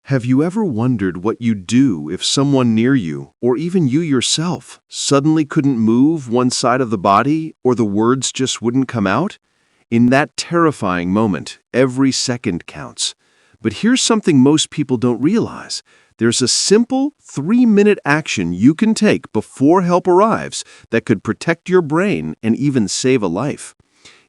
Have you ever wondered what you'd do if someone near you, or even you yourself, suddenly couldn't move one side of the body or the words just wouldn't come out? In that terrifying moment, every second counts. But here's something most people don't realize. There's a simple 3-minute action you can take before help arrives that could protect your brain and even save a life.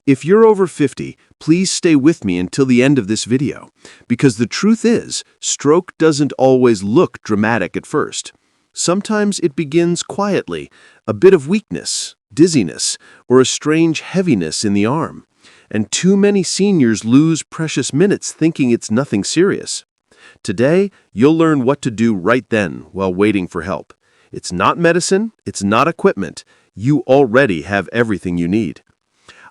If you're over 50, please stay with me until the end of this video, because the truth is, stroke doesn't always look dramatic at first. Sometimes it begins quietly, a bit of weakness, dizziness, or a strange heaviness in the arm. And too many seniors lose precious minutes thinking it's nothing serious. Today, you'll learn what to do right then while waiting for help. It's not medicine, it's not equipment. You already have everything you need.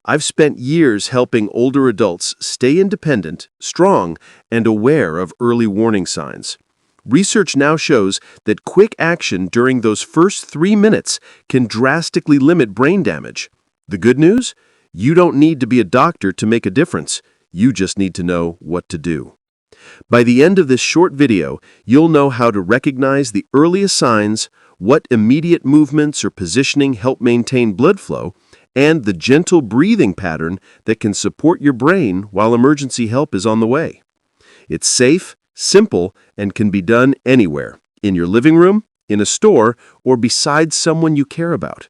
I've spent years helping older adults stay independent, strong, and aware of early warning signs. Research now shows that quick action during those first 3 minutes can drastically limit brain damage. The good news? You don't need to be a doctor to make a difference. You just need to know what to do. By the end of this short video, you'll know how to recognize the earliest signs, what immediate movements or positioning help maintain blood flow, and the gentle breathing pattern that can support your brain while emergency help is on the way. It's safe, simple, and can be done anywhere, in your living room, in a store, or beside someone you care about.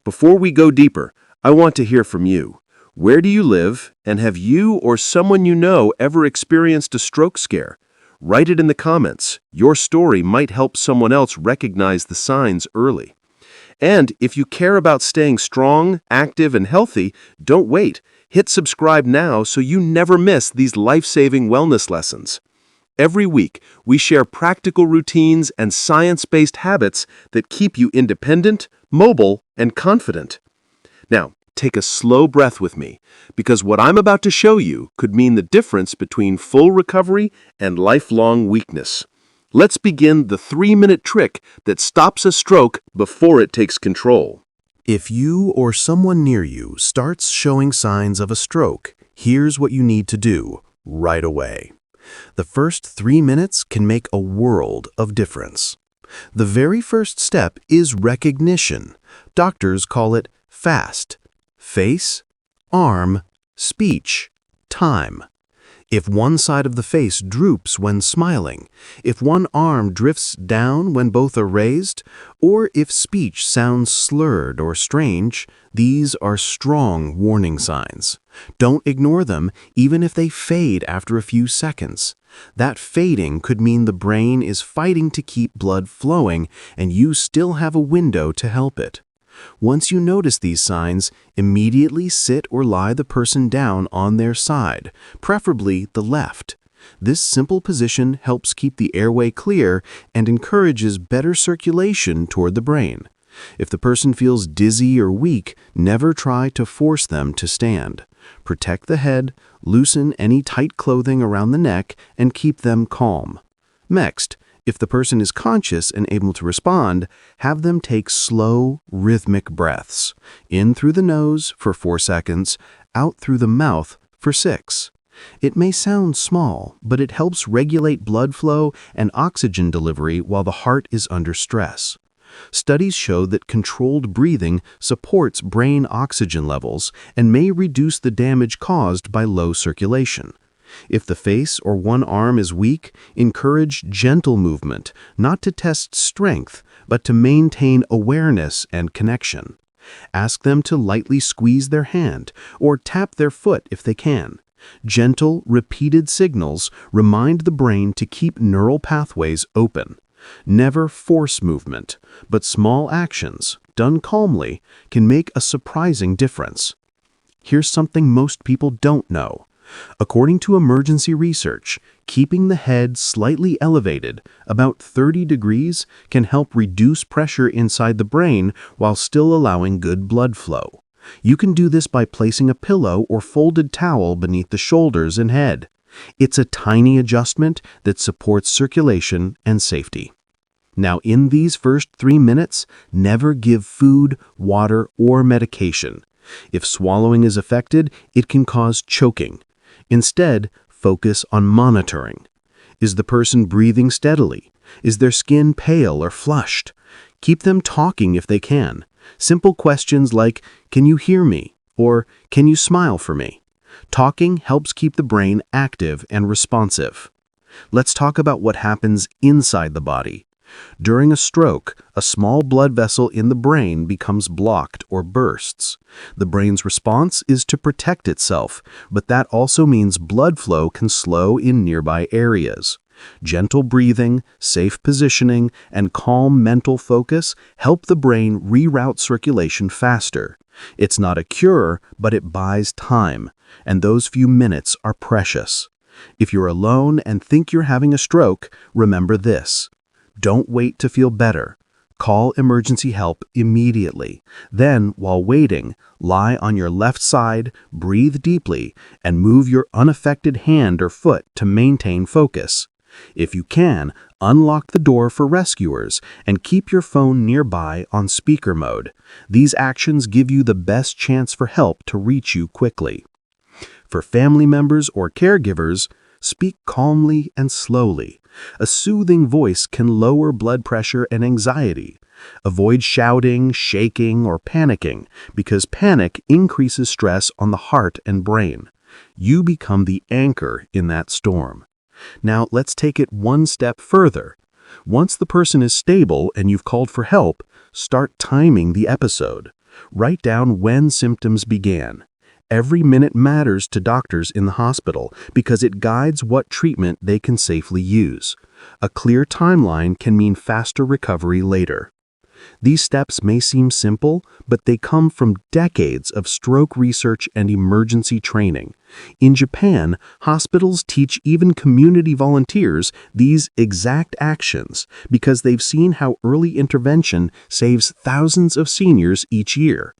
Before we go deeper, I want to hear from you. Where do you live, and have you or someone you know ever experienced a stroke scare? Write it in the comments. Your story might help someone else recognize the signs early. And if you care about staying strong, active, and healthy, don't wait. Hit subscribe now so you never miss these life-saving wellness lessons. Every week, we share practical routines and science-based habits that keep you independent, mobile, and confident. Now, take a slow breath with me, because what I'm about to show you could mean the difference between full recovery and lifelong weakness. Let's begin the 3-minute trick that stops a stroke before it takes control. If you or someone near you starts showing signs of a stroke, here's what you need to do right away. The first 3 minutes can make a world of difference. The very first step is recognition. Doctors call it FAST: face, arm, speech, time. If one side of the face droops when smiling, if one arm drifts down when both are raised, or if speech sounds slurred or strange, these are strong warning signs. Don't ignore them, even if they fade after a few seconds. That fading could mean the brain is fighting to keep blood flowing, and you still have a window to help it. Once you notice these signs, immediately sit or lie the person down on their side, preferably the left. This simple position helps keep the airway clear and encourages better circulation toward the brain. If the person feels dizzy or weak, never try to force them to stand. Protect the head, loosen any tight clothing around the neck, and keep them calm. Next, if the person is conscious and able to respond, have them take slow, rhythmic breaths. In through the nose for 4 seconds, out through the mouth for 6. It may sound small, but it helps regulate blood flow and oxygen delivery while the heart is under stress. Studies show that controlled breathing supports brain oxygen levels and may reduce the damage caused by low circulation. If the face or one arm is weak, encourage gentle movement, not to test strength, but to maintain awareness and connection. Ask them to lightly squeeze their hand or tap their foot if they can. Gentle, repeated signals remind the brain to keep neural pathways open. Never force movement, but small actions, done calmly, can make a surprising difference. Here's something most people don't know. According to emergency research, keeping the head slightly elevated, about 30 degrees, can help reduce pressure inside the brain while still allowing good blood flow. You can do this by placing a pillow or folded towel beneath the shoulders and head. It's a tiny adjustment that supports circulation and safety. Now, in these first 3 minutes, never give food, water, or medication. If swallowing is affected, it can cause choking. Instead, focus on monitoring. Is the person breathing steadily? Is their skin pale or flushed? Keep them talking if they can. Simple questions like, "Can you hear me?" or "Can you smile for me?" Talking helps keep the brain active and responsive. Let's talk about what happens inside the body. During a stroke, a small blood vessel in the brain becomes blocked or bursts. The brain's response is to protect itself, but that also means blood flow can slow in nearby areas. Gentle breathing, safe positioning, and calm mental focus help the brain reroute circulation faster. It's not a cure, but it buys time, and those few minutes are precious. If you're alone and think you're having a stroke, remember this. Don't wait to feel better. Call emergency help immediately. Then, while waiting, lie on your left side, breathe deeply, and move your unaffected hand or foot to maintain focus. If you can, unlock the door for rescuers and keep your phone nearby on speaker mode. These actions give you the best chance for help to reach you quickly. For family members or caregivers, speak calmly and slowly. A soothing voice can lower blood pressure and anxiety. Avoid shouting, shaking, or panicking, because panic increases stress on the heart and brain. You become the anchor in that storm. Now let's take it one step further. Once the person is stable and you've called for help, start timing the episode. Write down when symptoms began. Every minute matters to doctors in the hospital because it guides what treatment they can safely use. A clear timeline can mean faster recovery later. These steps may seem simple, but they come from decades of stroke research and emergency training. In Japan, hospitals teach even community volunteers these exact actions because they've seen how early intervention saves thousands of seniors each year.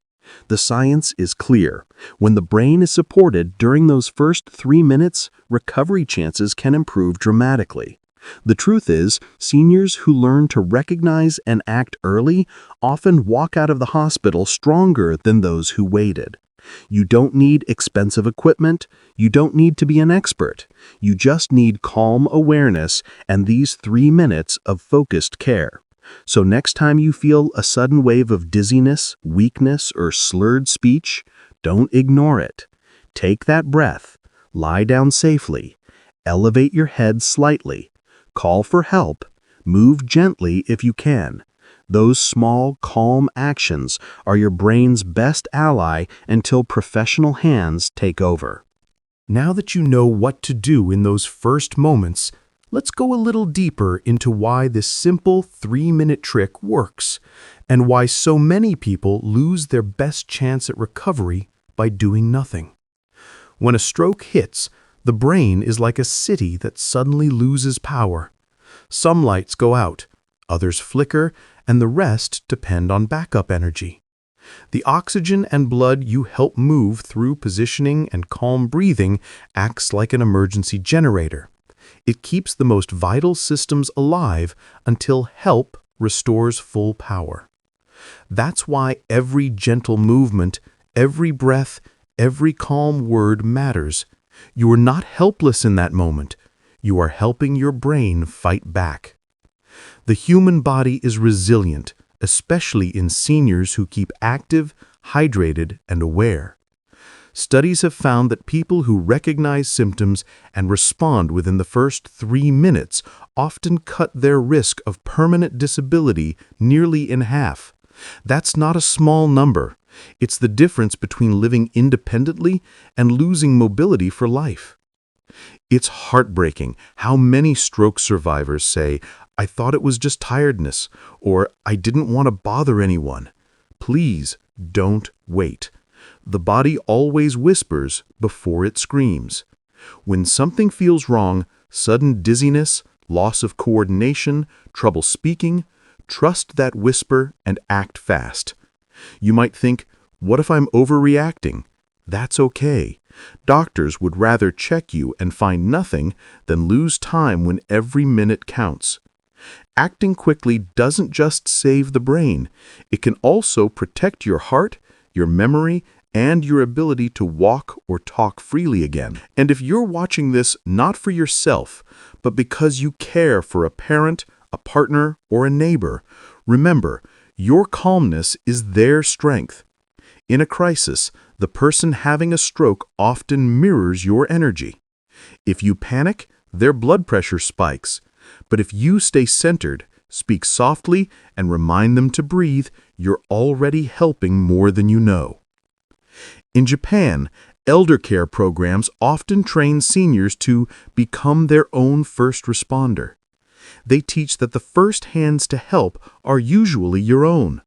The science is clear. When the brain is supported during those first 3 minutes, recovery chances can improve dramatically. The truth is, seniors who learn to recognize and act early often walk out of the hospital stronger than those who waited. You don't need expensive equipment. You don't need to be an expert. You just need calm awareness and these 3 minutes of focused care. So next time you feel a sudden wave of dizziness, weakness, or slurred speech, don't ignore it. Take that breath, lie down safely, elevate your head slightly, call for help, move gently if you can. Those small, calm actions are your brain's best ally until professional hands take over. Now that you know what to do in those first moments, let's go a little deeper into why this simple 3-minute trick works and why so many people lose their best chance at recovery by doing nothing. When a stroke hits, the brain is like a city that suddenly loses power. Some lights go out, others flicker, and the rest depend on backup energy. The oxygen and blood you help move through positioning and calm breathing acts like an emergency generator. It keeps the most vital systems alive until help restores full power. That's why every gentle movement, every breath, every calm word matters. You are not helpless in that moment. You are helping your brain fight back. The human body is resilient, especially in seniors who keep active, hydrated, and aware. Studies have found that people who recognize symptoms and respond within the first 3 minutes often cut their risk of permanent disability nearly in half. That's not a small number. It's the difference between living independently and losing mobility for life. It's heartbreaking how many stroke survivors say, "I thought it was just tiredness," or "I didn't want to bother anyone." Please don't wait. The body always whispers before it screams. When something feels wrong, sudden dizziness, loss of coordination, trouble speaking, trust that whisper and act fast. You might think, "What if I'm overreacting?" That's okay. Doctors would rather check you and find nothing than lose time when every minute counts. Acting quickly doesn't just save the brain. It can also protect your heart, your memory, and your ability to walk or talk freely again. And if you're watching this not for yourself, but because you care for a parent, a partner, or a neighbor, remember, your calmness is their strength. In a crisis, the person having a stroke often mirrors your energy. If you panic, their blood pressure spikes. But if you stay centered, speak softly, and remind them to breathe, you're already helping more than you know. In Japan, elder care programs often train seniors to become their own first responder. They teach that the first hands to help are usually your own.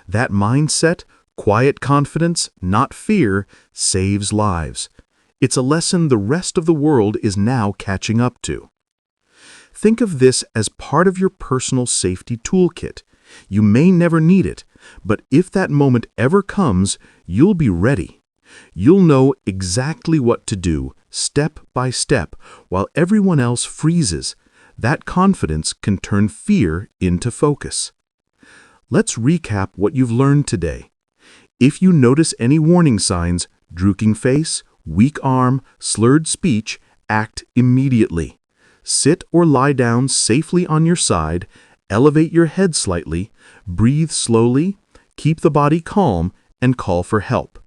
That mindset, quiet confidence, not fear, saves lives. It's a lesson the rest of the world is now catching up to. Think of this as part of your personal safety toolkit. You may never need it, but if that moment ever comes, you'll be ready. You'll know exactly what to do, step by step, while everyone else freezes. That confidence can turn fear into focus. Let's recap what you've learned today. If you notice any warning signs, drooling face, weak arm, slurred speech, act immediately. Sit or lie down safely on your side, elevate your head slightly, breathe slowly, keep the body calm, and call for help.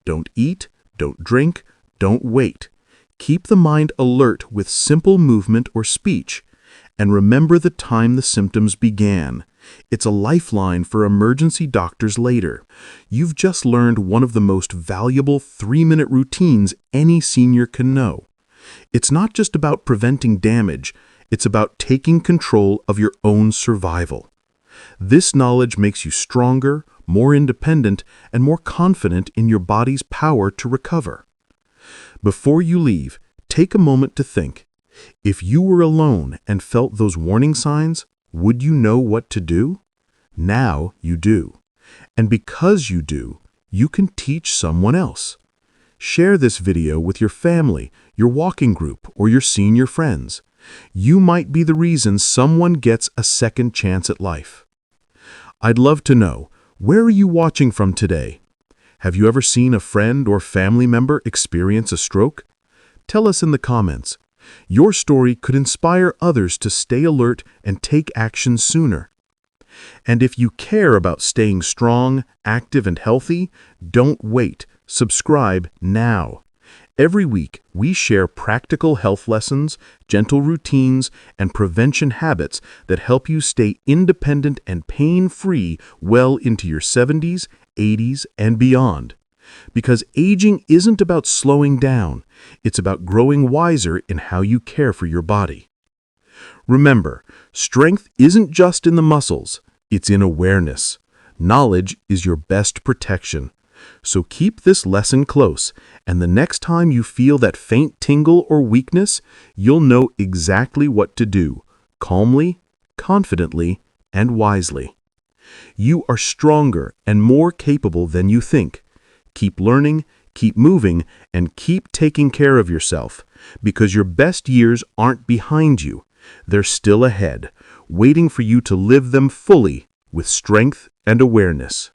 Don't eat, don't drink, don't wait. Keep the mind alert with simple movement or speech. And remember the time the symptoms began. It's a lifeline for emergency doctors later. You've just learned one of the most valuable 3-minute routines any senior can know. It's not just about preventing damage, it's about taking control of your own survival. This knowledge makes you stronger, more independent, and more confident in your body's power to recover. Before you leave, take a moment to think. If you were alone and felt those warning signs, would you know what to do? Now you do. And because you do, you can teach someone else. Share this video with your family, your walking group, or your senior friends. You might be the reason someone gets a second chance at life. I'd love to know, where are you watching from today? Have you ever seen a friend or family member experience a stroke? Tell us in the comments. Your story could inspire others to stay alert and take action sooner. And if you care about staying strong, active, and healthy, don't wait. Subscribe now. Every week, we share practical health lessons, gentle routines, and prevention habits that help you stay independent and pain-free well into your 70s, 80s, and beyond. Because aging isn't about slowing down, it's about growing wiser in how you care for your body. Remember, strength isn't just in the muscles, it's in awareness. Knowledge is your best protection. So keep this lesson close, and the next time you feel that faint tingle or weakness, you'll know exactly what to do, calmly, confidently, and wisely. You are stronger and more capable than you think. Keep learning, keep moving, and keep taking care of yourself, because your best years aren't behind you. They're still ahead, waiting for you to live them fully with strength and awareness.